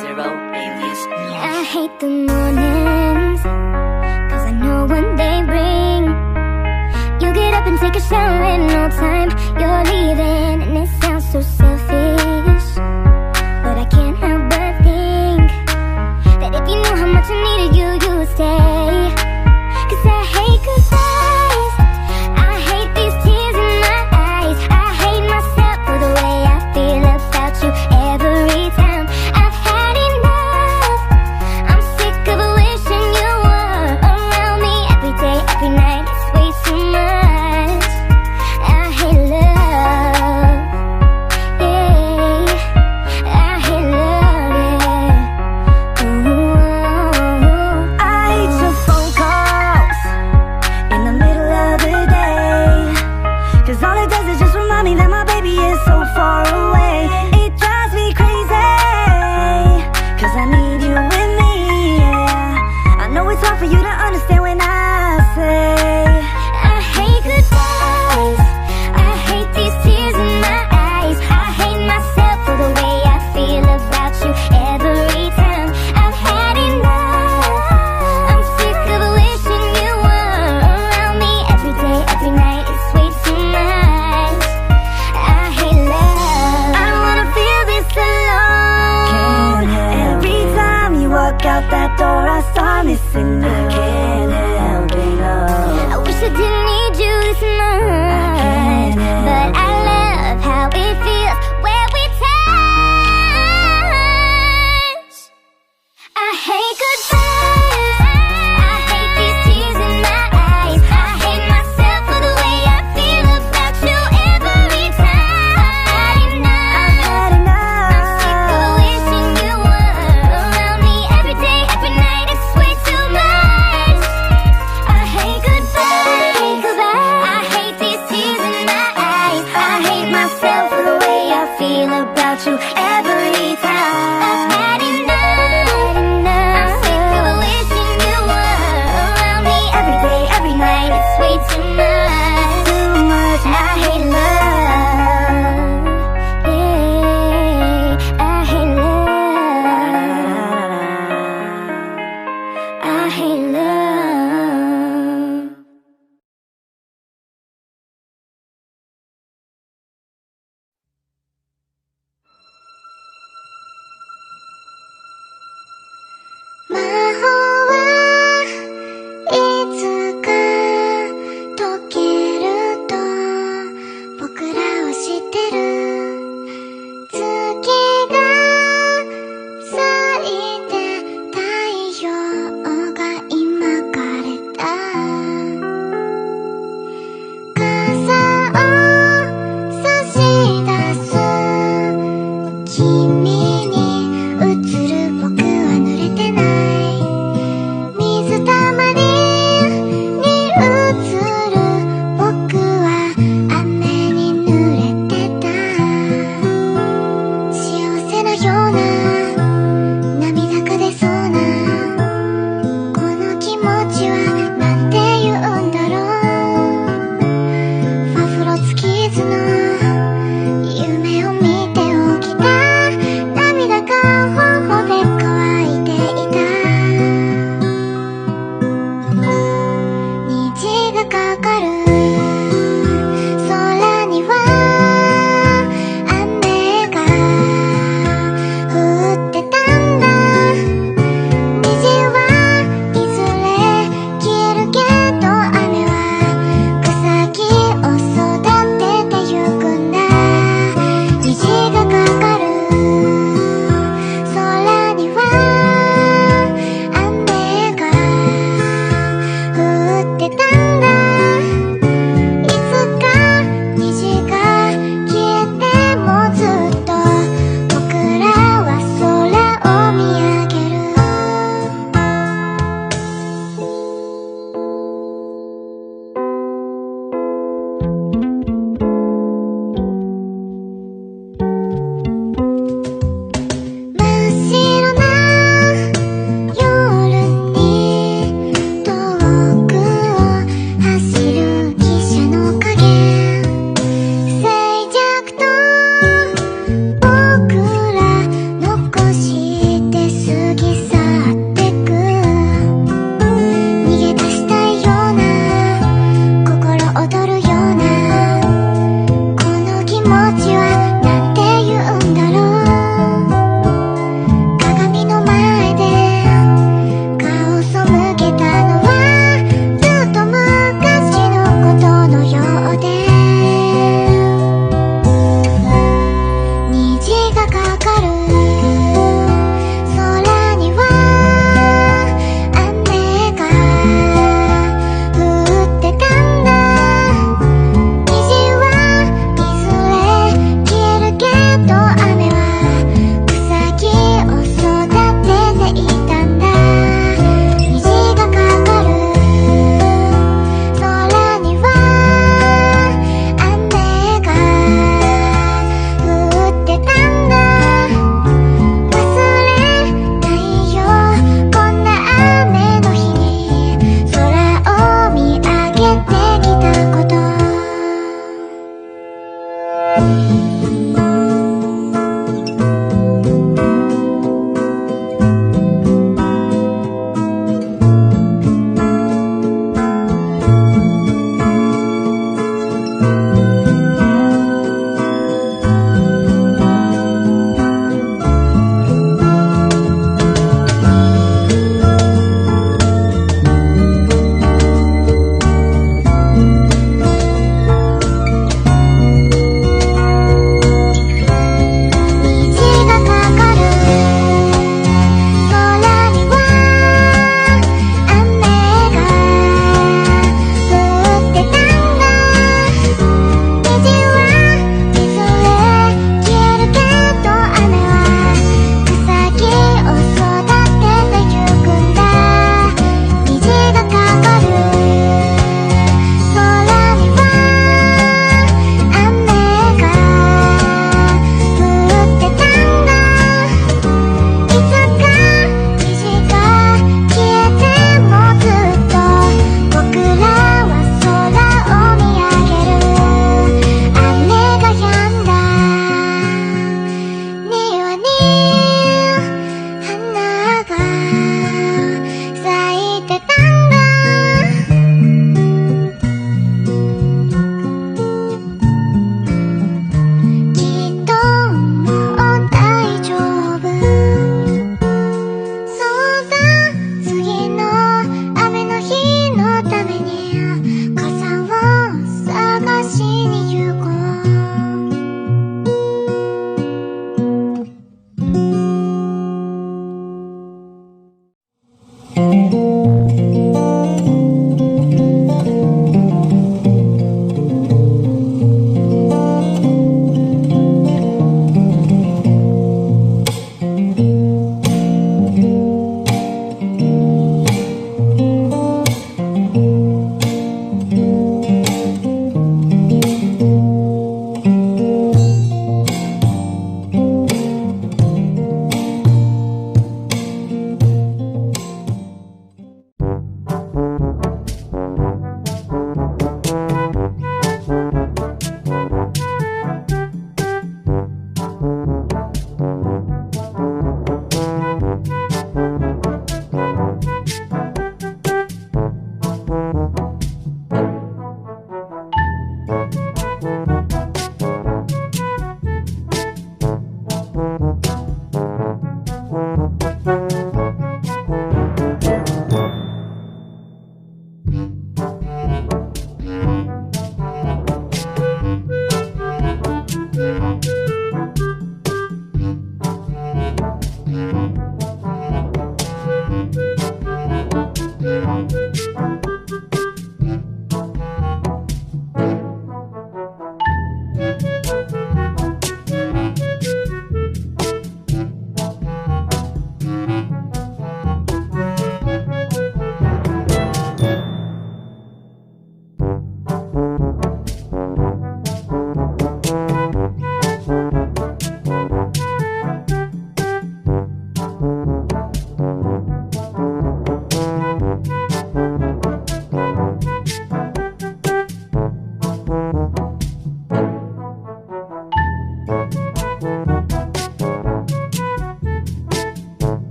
Zero alias. I hate the mornings, cause I know what they bring. You get up and take a shower in no time. You're leaving and it sounds so selfish, but I can't help but think that if you knew how much I needed you, you would stay. Cause I hate goodbyes, I hate these tears in my eyes. I hate myself for the way I feel about you every time. I've had enough, I'm sick of wishing you were around me every day, every night. It's way too much. I hate love, yeah. I hate love, yeah. Ooh. I hate your phone calls in the middle of the day, cause all it does is just remind me that my baby is so far away. It drives me crazy, cause I need you with me, yeah. I know it's hard for you to understand when I say I hate goodbyes, I hate these tears in my eyes. I hate myself for the way I feel about you every time. I've had enough, I'm sick of wishing you were around me every day, every night. It's way too much. I hate love, I don't wanna feel this alone. every time you walk out that door I start missing you. I can't help it, I wish I didn't need you this much, but I love how it feels when we touch. I hate goodbyes, I hate these tears in my eyes. I hate myself for the way I feel about you every time. I've had enough, I'm sick of wishing you were around me every day, every night. It's way too much. I hate goodbyes, I hate these tears in my eyes. I hate myself for the way I feel about you every time. I've had enough, I'm sick of wishing you were around me every day, every night. It's way too much, too much. I hate love, yeah. I hate love, I hate love.魔法はいつか解けると僕らは知ってる。月が咲いて太陽が今枯れた。傘を差し出す君に映る僕は濡れてない。水たまりに映る僕は雨に濡れてた。幸せなような